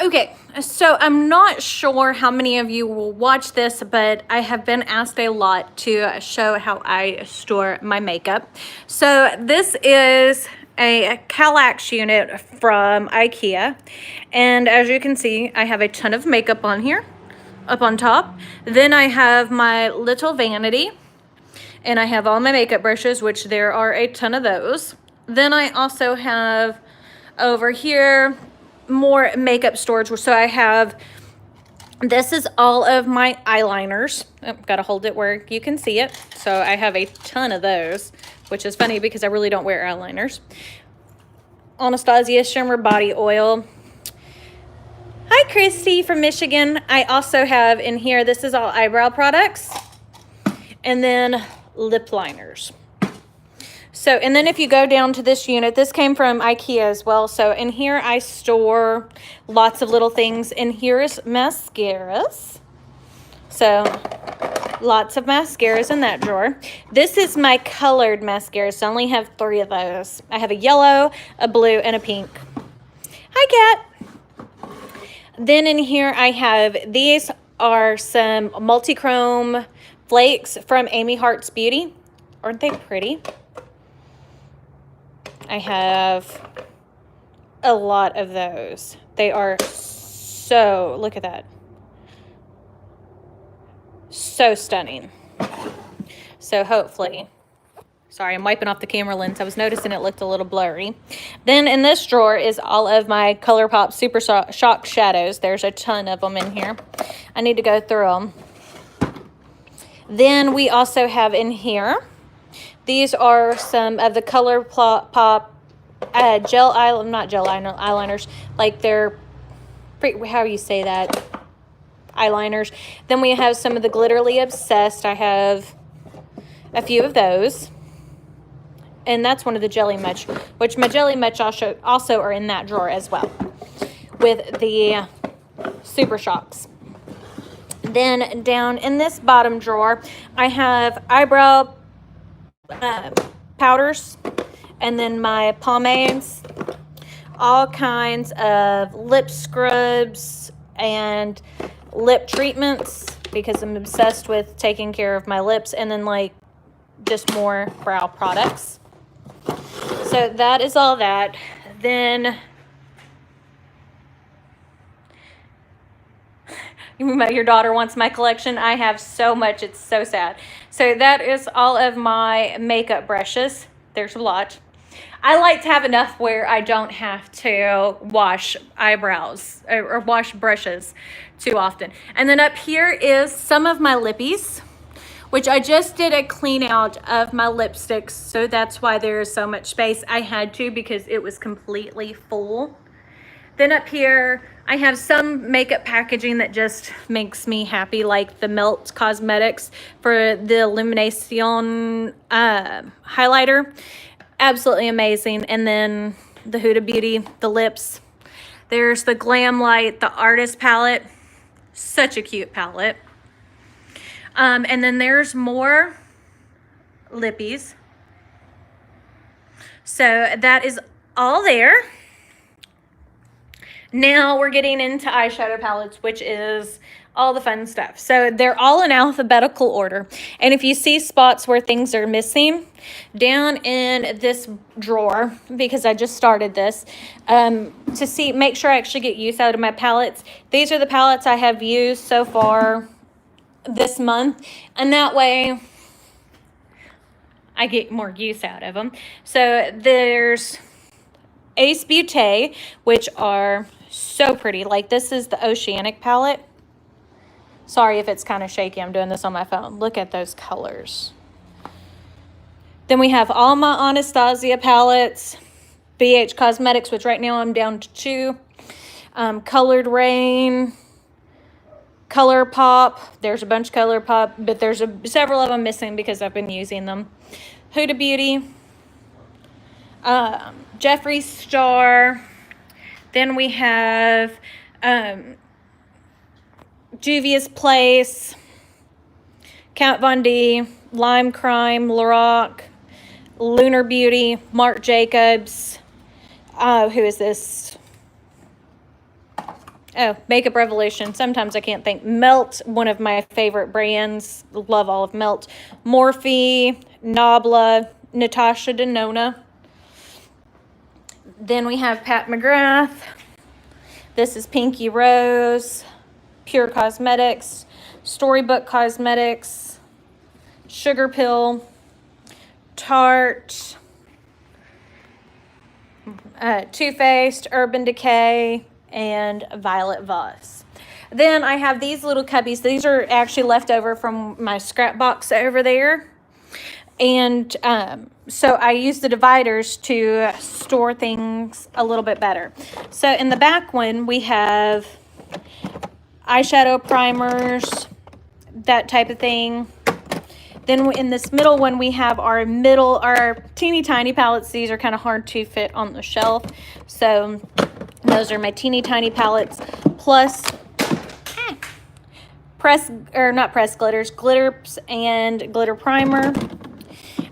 Okay, so I'm not sure how many of you will watch this, but I have been asked a lot to show how I store my makeup. So this is a Kallax unit from IKEA. And as you can see, I have a ton of makeup on here, up on top. Then I have my little vanity, and I have all my makeup brushes, which there are a ton of those. Then I also have over here more makeup storage. So I have, this is all of my eyeliners. Gotta hold it where you can see it. So I have a ton of those, which is funny because I really don't wear eyeliners. Anastasia Shimmer Body Oil. Hi, Christy from Michigan. I also have in here, this is all eyebrow products. And then lip liners. So, and then if you go down to this unit, this came from IKEA as well. So in here I store lots of little things. And here is mascaras. So lots of mascaras in that drawer. This is my colored mascaras. So I only have 3 of those. I have a yellow, a blue, and a pink. Hi, Kat. Then in here I have, these are some multi-chrome flakes from Amy Hart's Beauty. Aren't they pretty? I have a lot of those. They are so, look at that. So stunning. So hopefully, sorry, I'm wiping off the camera lens. I was noticing it looked a little blurry. Then in this drawer is all of my ColourPop Super Shock shadows. There's a ton of them in here. I need to go through them. Then we also have in here, these are some of the ColourPop gel eyeliner, not gel eyeliners, like they're, how do you say that? Eyeliners. Then we have some of the Glitterly Obsessed. I have a few of those. And that's one of the Jelly Much, which my Jelly Much also are in that drawer as well, with the Super Shocks. Then down in this bottom drawer, I have eyebrow powders, and then my pomades, all kinds of lip scrubs and lip treatments, because I'm obsessed with taking care of my lips, and then like just more brow products. So that is all that. Then your daughter wants my collection. I have so much, it's so sad. So that is all of my makeup brushes. There's a lot. I like to have enough where I don't have to wash eyebrows or wash brushes too often. And then up here is some of my lippies, which I just did a clean out of my lipsticks. So that's why there is so much space. I had to because it was completely full. Then up here, I have some makeup packaging that just makes me happy, like the Melt Cosmetics for the Illumination highlighter. Absolutely amazing. And then the Huda Beauty, the lips. There's the Glam Light, the Artist palette. Such a cute palette. And then there's more lippies. So that is all there. Now we're getting into eyeshadow palettes, which is all the fun stuff. So they're all in alphabetical order. And if you see spots where things are missing, down in this drawer, because I just started this, to make sure I actually get use out of my palettes. These are the palettes I have used so far this month. And that way I get more use out of them. So there's Ace Beauté, which are so pretty. Like this is the Oceanic palette. Sorry if it's kind of shaky. I'm doing this on my phone. Look at those colors. Then we have all my Anastasia palettes. BH Cosmetics, which right now I'm down to 2. Colored Rain. ColourPop. There's a bunch of ColourPop, but there's several of them missing because I've been using them. Huda Beauty. Jeffree Star. Then we have Juvia's Place, Kat Von D, Lime Crime, Lorac, Lunar Beauty, Marc Jacobs. Who is this? Oh, Makeup Revolution. Sometimes I can't think. Melt, one of my favorite brands. Love all of Melt. Morphe, Nabla, Natasha Denona. Then we have Pat McGrath. This is Pinky Rose, Pure Cosmetics, Storybook Cosmetics, Sugar Pill, Tarte, Too Faced, Urban Decay, and Violet Voss. Then I have these little cubbies. These are actually left over from my scrap box over there. And so I use the dividers to store things a little bit better. So in the back one, we have eyeshadow primers, that type of thing. Then in this middle one, we have our teeny tiny palettes. These are kind of hard to fit on the shelf. So those are my teeny tiny palettes, plus glitters and glitter primer.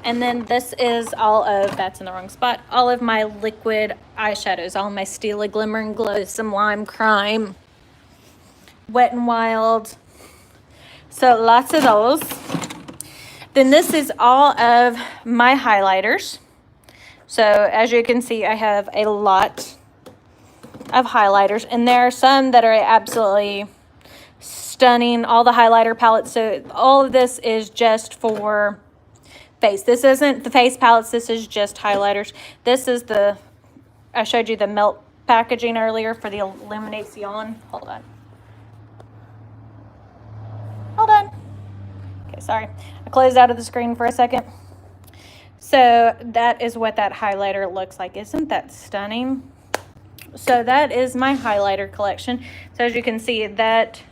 And then this is all of my liquid eyeshadows, all my Stila Glimmer and Glow, some Lime Crime, Wet n Wild. So lots of those. Then this is all of my highlighters. So as you can see, I have a lot of highlighters, and there are some that are absolutely stunning. All the highlighter palettes. So all of this is just for face. This isn't the face palettes. This is just highlighters. This is I showed you the Melt packaging earlier for the Illuminacion. Hold on. Okay, sorry. I closed out of the screen for a second. So that is what that highlighter looks like. Isn't that stunning? So that is my highlighter collection. So as you can see, that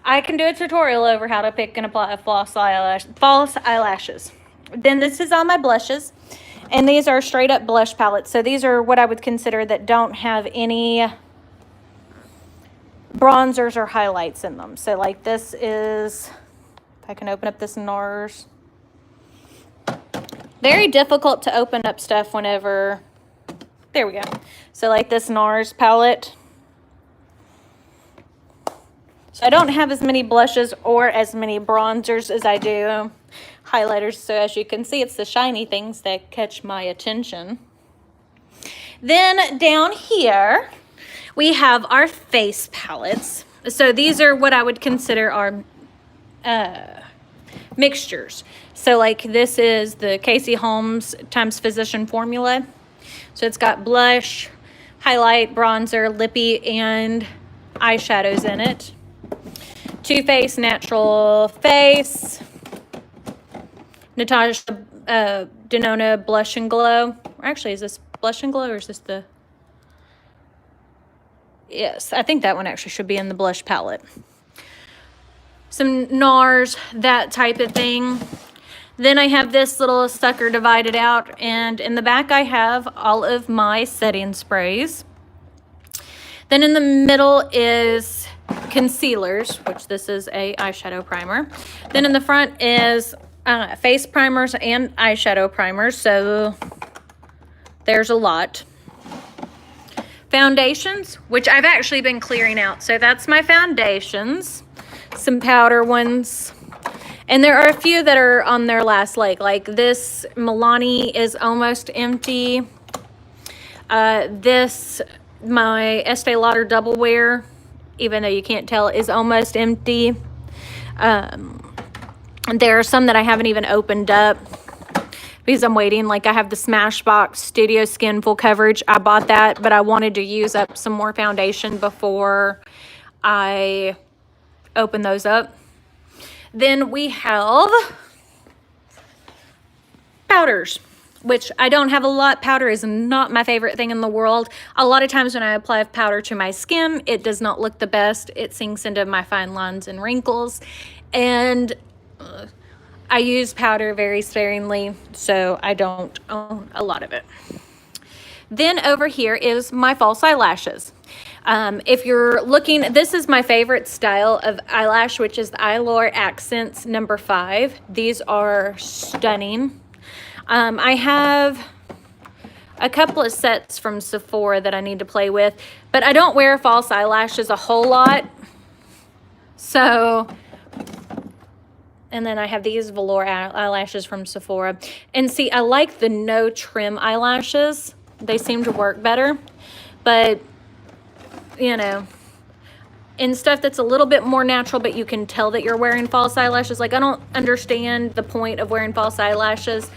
I can do a tutorial over how to pick and apply false eyelashes. Then this is all my blushes. And these are straight up blush palettes. So these are what I would consider that don't have any bronzers or highlights in them. So like this is, if I can open up this NARS. Very difficult to open up stuff whenever, there we go. So like this NARS palette. So I don't have as many blushes or as many bronzers as I do highlighters. So as you can see, it's the shiny things that catch my attention. Then down here, we have our face palettes. So these are what I would consider our mixtures. So like this is the Casey Holmes times Physician Formula. So it's got blush, highlight, bronzer, lippy, and eyeshadows in it. Too Faced Natural Face, Natasha Denona Blush and Glow. Or actually, is this Blush and Glow or is this the... Yes, I think that one actually should be in the blush palette. Some NARS, that type of thing. Then I have this little sucker divided out, and in the back I have all of my setting sprays. Then in the middle is concealers, which this is a eyeshadow primer. Then in the front is face primers and eyeshadow primers, so there's a lot. Foundations, which I've actually been clearing out. So that's my foundations, some powder ones. And there are a few that are on their last leg. Like this Milani is almost empty. This, my Estee Lauder Double Wear, even though you can't tell, is almost empty. There are some that I haven't even opened up because I'm waiting. Like I have the Smashbox Studio Skin Full Coverage. I bought that, but I wanted to use up some more foundation before I open those up. Then we have powders, which I don't have a lot. Powder is not my favorite thing in the world. A lot of times when I apply powder to my skin, it does not look the best. It sinks into my fine lines and wrinkles. And I use powder very sparingly, so I don't own a lot of it. Then over here is my false eyelashes. If you're looking, this is my favorite style of eyelash, which is the Eylure Accents number 5. These are stunning. I have a couple of sets from Sephora that I need to play with, but I don't wear false eyelashes a whole lot. So, and then I have these velour eyelashes from Sephora. And see, I like the no trim eyelashes. They seem to work better. But, you know, in stuff that's a little bit more natural, but you can tell that you're wearing false eyelashes. Like, I don't understand the point of wearing false eyelashes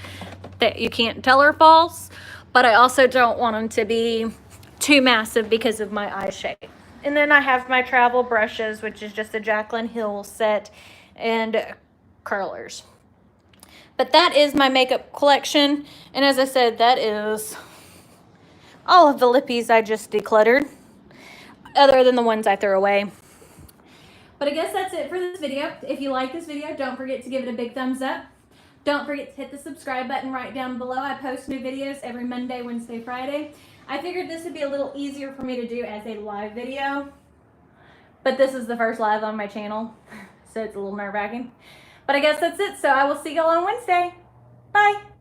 that you can't tell are false. But I also don't want them to be too massive because of my eye shape. And then I have my travel brushes, which is just a Jaclyn Hill set and curlers. But that is my makeup collection. And as I said, that is all of the lippies I just decluttered, other than the ones I threw away. But I guess that's it for this video. If you like this video, don't forget to give it a big thumbs up. Don't forget to hit the subscribe button right down below. I post new videos every Monday, Wednesday, Friday. I figured this would be a little easier for me to do as a live video, but this is the first live on my channel, so it's a little nerve-wracking. But I guess that's it, so I will see y'all on Wednesday. Bye.